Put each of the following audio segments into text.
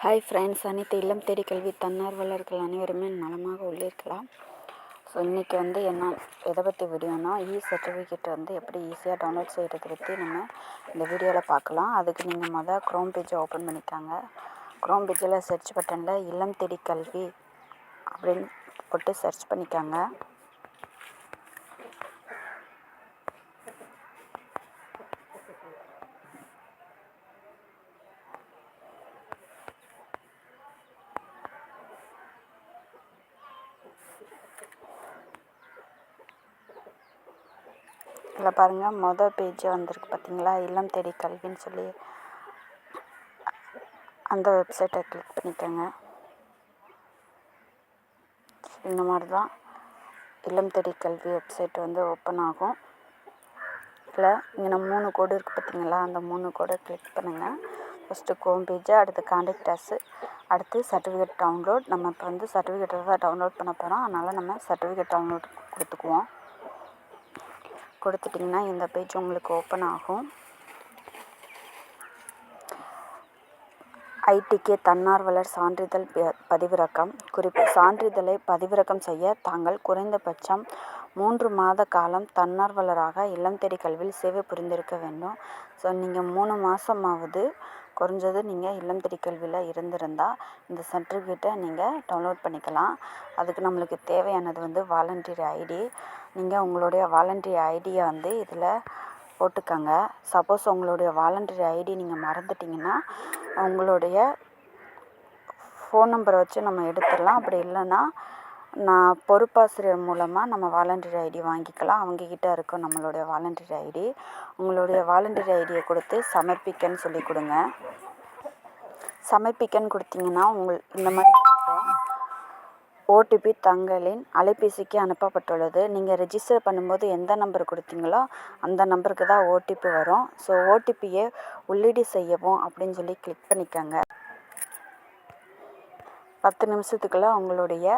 Hi friends, அனைத்து இல்லம் தேடி கல்வி தன்னார்வலர்கள் அனைவருமே நலமாக உள்ளீர்களாம். ஸோ இன்றைக்கி எதை பற்றி வீடியோனா, சர்டிஃபிகேட் எப்படி ஈஸியாக டவுன்லோட் செய்கிறது பற்றி நம்ம இந்த வீடியோவில் பார்க்கலாம். அதுக்கு நீங்கள் க்ரோம் பேஜை ஓப்பன் பண்ணிக்காங்க. க்ரோம் பேஜில் சர்ச் பட்டனில் இல்லம் தேடி கல்வி அப்படின்னு போட்டு சர்ச் பண்ணிக்காங்க. இதில் பாருங்கள், மொதல் பேஜ் வந்திருக்கு பார்த்தீங்களா, இல்லம் தேடி கல்வின்னு சொல்லி அந்த வெப்சைட்டை கிளிக் பண்ணிக்கோங்க. இந்த மாதிரி தான் இல்லம் தேடி கல்வி வெப்சைட் ஓப்பன் ஆகும். இதில் இங்கே 3 கோடு இருக்குது பார்த்தீங்களா, அந்த 3 கோடை கிளிக் பண்ணுங்கள். ஃபஸ்ட்டு ஹோம் பேஜு, அடுத்து கான்டாக்ட் அஸ், அடுத்து சர்டிஃபிகேட் டவுன்லோட். நம்ம இப்போ சர்டிஃபிகேட்டை தான் டவுன்லோட் பண்ண போகிறோம். அதனால் நம்ம சர்டிஃபிகேட் டவுன்லோட் கொடுத்துக்குவோம். கொடுத்துட்டிங்கன்னா இந்த பேஜ் உங்களுக்கு ஓப்பன் ஆகும். ஐடிகே தன்னார்வலர் சான்றிதழ் பதிவிறக்கம். குறிப்பு: சான்றிதழை பதிவிறக்கம் செய்ய தாங்கள் குறைந்தபட்சம் 3 மாத காலம் தன்னார்வலராக இல்லம் தேடி கல்வியில் சேவை புரிந்திருக்க வேண்டும். ஸோ நீங்கள் 3 மாதமாவது குறைஞ்சது நீங்கள் இல்லம் தேடி கல்வியில் இருந்திருந்தால் இந்த சர்டிஃபிகேட்டை நீங்கள் டவுன்லோட் பண்ணிக்கலாம். அதுக்கு நம்மளுக்கு தேவையானது வாலண்டியர் ஐடி. நீங்கள் உங்களுடைய வாலண்டியர் ஐடியை இதில் போட்டுக்கோங்க. சப்போஸ் உங்களுடைய வாலண்டியர் ஐடி நீங்கள் மறந்துட்டிங்கன்னா உங்களுடைய ஃபோன் நம்பரை வச்சு நம்ம எடுத்துடலாம். அப்படி இல்லைன்னா நான் பொறுப்பாசிரியர் மூலமாக நம்ம வாலண்டியர் ஐடி வாங்கிக்கலாம். அவங்கக்கிட்ட இருக்கும் நம்மளுடைய வாலண்டியர் ஐடி. உங்களுடைய வாலண்டியர் ஐடியை கொடுத்து சமர்ப்பிக்கன்னு சொல்லி கொடுங்க. சமர்ப்பிக்கன்னு கொடுத்தீங்கன்னா இந்த மாதிரி காட்டும். ஓடிபி தங்களின் அலைபேசிக்கு அனுப்பப்பட்டுள்ளது. நீங்கள் ரெஜிஸ்டர் பண்ணும்போது எந்த நம்பர் கொடுத்தீங்களோ அந்த நம்பருக்கு தான் ஓடிபி வரும். ஸோ ஓடிபியை உள்ளீடு செய்யவும் அப்படின்னு சொல்லி கிளிக் பண்ணிக்கோங்க. 10 நிமிஷத்துக்குள்ளே உங்களுடைய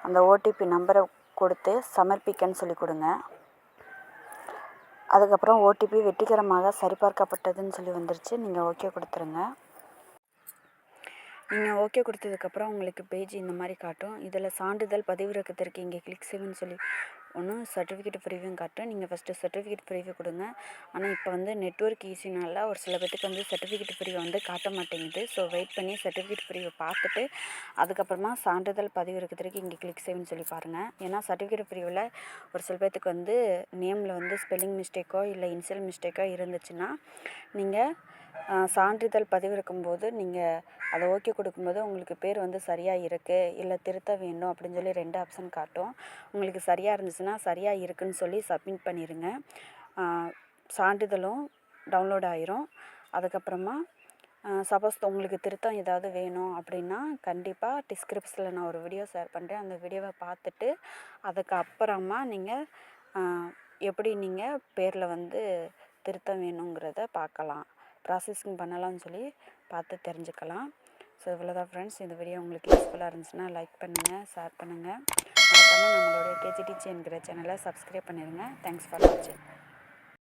அந்த ஓடிபி நம்பரை கொடுத்து சமர்ப்பிக்கன்னு சொல்லி கொடுங்க. அதுக்கப்புறம் ஓடிபி வெற்றிகரமாக சரிபார்க்கப்பட்டதுன்னு சொல்லி வந்துருச்சு. நீங்கள் ஓகே கொடுத்துருங்க. நீங்கள் ஓகே கொடுத்ததுக்கப்புறம் உங்களுக்கு பேஜ் இந்த மாதிரி காட்டும். இதில் சான்றிதழ் பதிவிறக்கத்திற்கு இங்கே கிளிக் செய்யுன்னு சொல்லி சர்டிஃபிகேட் ப்ரிவியூவும் காட்டும். நீங்கள் ஃபஸ்ட்டு சர்டிஃபிகேட் ப்ரிவியூ கொடுங்க. ஆனால் இப்போ நெட்வொர்க் ஈஸினால ஒரு சில பேத்துக்கு சர்டிஃபிகேட் ப்ரிவியூ காட்ட மாட்டேங்குது. ஸோ வெயிட் பண்ணி சர்டிஃபிகேட் ப்ரிவியூ பார்த்துட்டு அதுக்கப்புறமா சான்றிதழ் பதிவிறக்கத்திற்கு இங்கே கிளிக் செய்யுன்னு சொல்லி பாருங்கள். ஏன்னா சர்டிஃபிகேட் ப்ரிவியூவில் ஒரு சில பேத்துக்கு நேமில் ஸ்பெல்லிங் மிஸ்டேக்கோ இல்லை இனிஷியல் மிஸ்டேக்கோ இருந்துச்சுன்னா நீங்கள் சான்றிதழ் பதிவிறக்கும் போது நீங்கள் அதை ஓகே கொடுக்கும்போது உங்களுக்கு பேர் சரியாக இருக்குது இல்லை திருத்த வேண்டும் அப்படின்னு சொல்லி 2 ஆப்ஷன் காட்டும். உங்களுக்கு சரியாக இருந்துச்சுன்னா சரியாக இருக்குதுன்னு சொல்லி சப்மிட் பண்ணிடுங்க. சான்றிதழும் டவுன்லோட் ஆயிரும். அதுக்கப்புறமா சப்போஸ் உங்களுக்கு திருத்தம் ஏதாவது வேணும் அப்படின்னா கண்டிப்பாக டிஸ்கிரிப்ஷனில் நான் ஒரு வீடியோ ஷேர் பண்ணுறேன். அந்த வீடியோவை பார்த்துட்டு அதுக்கப்புறமா நீங்கள் எப்படி நீங்கள் பேரில் திருத்தம் வேணுங்கிறத பார்க்கலாம், ப்ராசஸிங் பண்ணலாம்னு சொல்லி பார்த்து தெரிஞ்சுக்கலாம். ஸோ இவ்வளோதான் ஃப்ரெண்ட்ஸ். இந்த வீடியோ உங்களுக்கு யூஸ்ஃபுல்லாக இருந்துச்சுன்னா லைக் பண்ணுங்கள், ஷேர் பண்ணுங்கள். மறக்காமல் நம்மளுடைய கேஜிடிசி என்கிற சேனலை சப்ஸ்கிரைப் பண்ணிடுங்க. தேங்க்ஸ் ஃபார் வாட்சிங்.